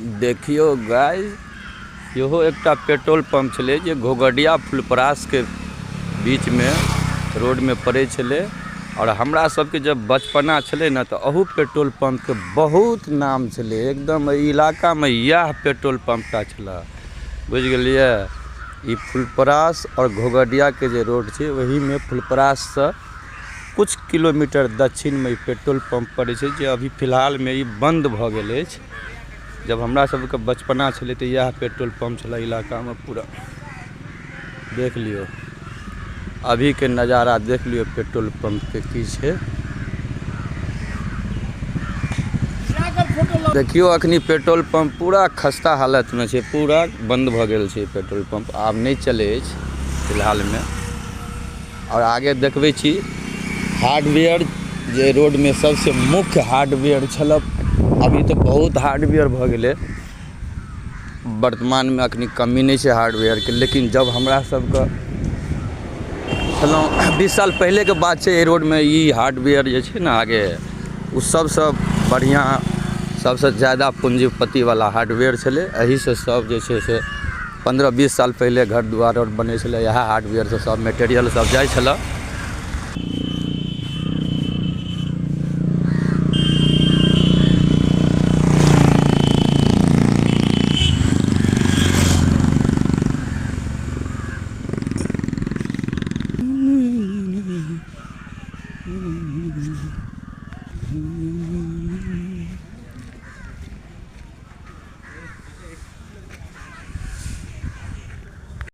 देखियो गाइस, इहो एकटा पेट्रोल पंप छले जे घोघडिया फुलपरास के बीच में रोड में पड़े छले। और हमरा सबके जब बचपना छले ना, तो अहू पेट्रोल पंप के बहुत नाम छले। एकदम इलाका में यह पेट्रोल पंप टा छला, बुझ गेलिए। ई फुलपरास और घोघडिया के जे रोड छे, वही में फुलपरास से कुछ किलोमीटर दक्षिण में पेट्रोल पंप पड़े छे, जे अभी फिलहाल में ई बंद भ गेल अछि। जब हमरा सबके बचपना छले तो यह पेट्रोल पंप छला इलाका में पूरा। देख लियो अभी के नज़ारा, देख लियो पेट्रोल पंप के की छे। देखियो अखनी पेट्रोल पंप पूरा खस्ता हालत में छे, पूरा बंद भ गेल छे पेट्रोल पंप, आब नहीं चले फिलहाल में। और आगे देखबे छी हार्डवेयर, जे रोड में सबसे मुख्य हार्डवेयर छल, अभी तो बहुत हार्डवेयर भ गेले। वर्तमान में अखनी कमी नहीं है हार्डवेयर के, लेकिन जब हमरा सबके चलो 20 साल पहले के बात है, रोड में ये हार्डवेयर जे छे ना आगे, उ सबसे बढ़िया सबसे ज़्यादा पूंजीपति वाला हार्डवेयर छले। यही से सब जे छे से 15-20 साल पहले घर द्वार और बने छले, यह हार्डवेयर से सब मटेरियल सब जाय छला।